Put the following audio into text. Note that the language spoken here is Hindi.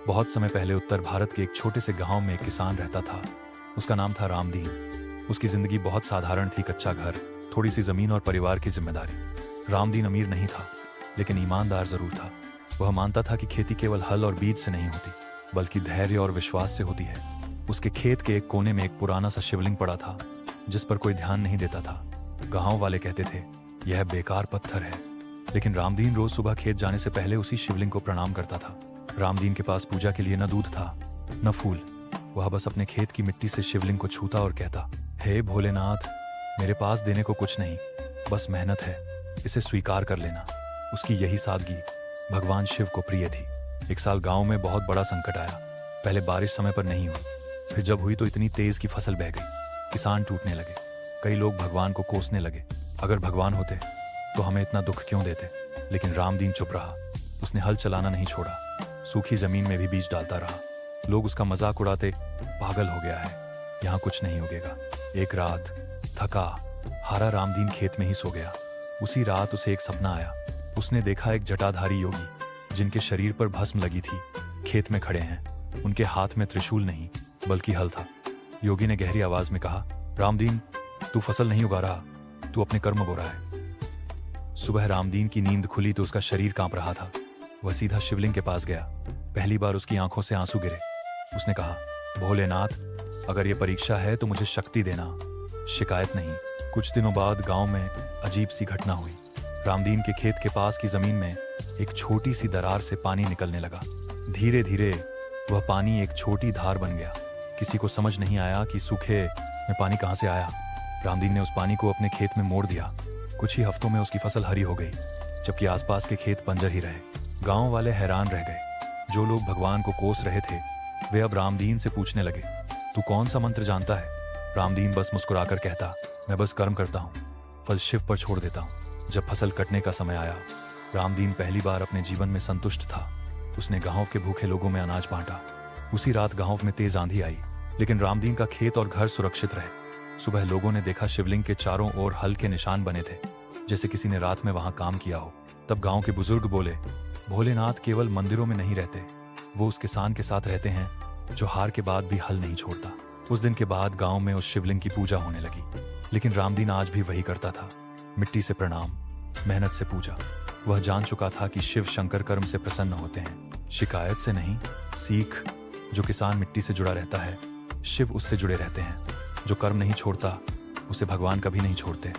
बहुत समय पहले उत्तर भारत के एक छोटे से गांव में एक किसान रहता था। उसका नाम था रामदीन। उसकी जिंदगी बहुत साधारण थी, कच्चा घर, थोड़ी सी जमीन और परिवार की जिम्मेदारी। रामदीन अमीर नहीं था, लेकिन ईमानदार जरूर था। वह मानता था कि खेती केवल हल और बीज से नहीं होती, बल्कि धैर्य और विश्वास से होती है। उसके खेत के एक कोने में एक पुराना सा शिवलिंग पड़ा था, जिस पर कोई ध्यान नहीं देता था। गांव वाले कहते थे, यह बेकार पत्थर है, लेकिन रामदीन रोज सुबह खेत जाने से पहले उसी शिवलिंग को प्रणाम करता था। रामदीन के पास पूजा के लिए न दूध था, न फूल। वह बस अपने खेत की मिट्टी से शिवलिंग को छूता और कहता, हे भोलेनाथ, मेरे पास देने को कुछ नहीं, बस मेहनत है, इसे स्वीकार कर लेना। उसकी यही सादगी भगवान शिव को प्रिय थी। एक साल गांव में बहुत बड़ा संकट आया। पहले बारिश समय पर नहीं हुई, फिर जब हुई तो इतनी तेज कि फसल बह गई। किसान टूटने लगे। कई लोग भगवान को कोसने लगे, अगर भगवान होते तो हमें इतना दुख क्यों देते। लेकिन रामदीन चुप रहा। उसने हल चलाना नहीं छोड़ा, सूखी जमीन में भी बीज डालता रहा। लोग उसका मजाक उड़ाते, पागल हो गया है, यहाँ कुछ नहीं उगेगा। एक रात थका हारा रामदीन खेत में ही सो गया। उसी रात उसे एक सपना आया। उसने देखा एक जटाधारी योगी, जिनके शरीर पर भस्म लगी थी, खेत में खड़े हैं। उनके हाथ में त्रिशूल नहीं, बल्कि हल था। योगी ने गहरी आवाज में कहा, रामदीन, तू फसल नहीं उगा रहा, तू अपने कर्म बो रहा है। सुबह रामदीन की नींद खुली तो उसका शरीर कांप रहा था। वह सीधा शिवलिंग के पास गया। पहली बार उसकी आंखों से आंसू गिरे। उसने कहा, भोलेनाथ, अगर ये परीक्षा है तो मुझे शक्ति देना, शिकायत नहीं। कुछ दिनों बाद गांव में अजीब सी घटना हुई। रामदीन के खेत के पास की जमीन में एक छोटी सी दरार से पानी निकलने लगा। धीरे धीरे वह पानी एक छोटी धार बन गया। किसी को समझ नहीं आया कि सूखे में पानी कहां से आया। रामदीन ने उस पानी को अपने खेत में मोड़ दिया। कुछ ही हफ्तों में उसकी फसल हरी हो गई, जबकि आसपास के खेत बंजर ही रहे। गांव वाले हैरान रह गए। जो लोग भगवान को कोस रहे थे, वे अब रामदीन से पूछने लगे, तू कौन सा मंत्र जानता है। रामदीन बस मुस्कुराकर कहता, मैं बस कर्म करता हूँ, फल शिव पर छोड़ देता हूँ। जब फसल कटने का समय आया, रामदीन पहली बार अपने जीवन में संतुष्ट था। उसने गांव के भूखे लोगों में अनाज बांटा। उसी रात गांव में तेज आंधी आई, लेकिन रामदीन का खेत और घर सुरक्षित रहे। सुबह लोगों ने देखा शिवलिंग के चारों ओर हल के निशान बने थे, जैसे किसी ने रात में वहां काम किया हो। तब गांव के बुजुर्ग बोले, भोलेनाथ केवल मंदिरों में नहीं रहते, वो उस किसान के साथ रहते हैं जो हार के बाद भी हल नहीं छोड़ता। उस दिन के बाद गांव में उस शिवलिंग की पूजा होने लगी। लेकिन रामदीन आज भी वही करता था, मिट्टी से प्रणाम, मेहनत से पूजा। वह जान चुका था कि शिव शंकर कर्म से प्रसन्न होते हैं, शिकायत से नहीं। सीख, जो किसान मिट्टी से जुड़ा रहता है, शिव उससे जुड़े रहते हैं। जो कर्म नहीं छोड़ता, उसे भगवान कभी नहीं छोड़ते।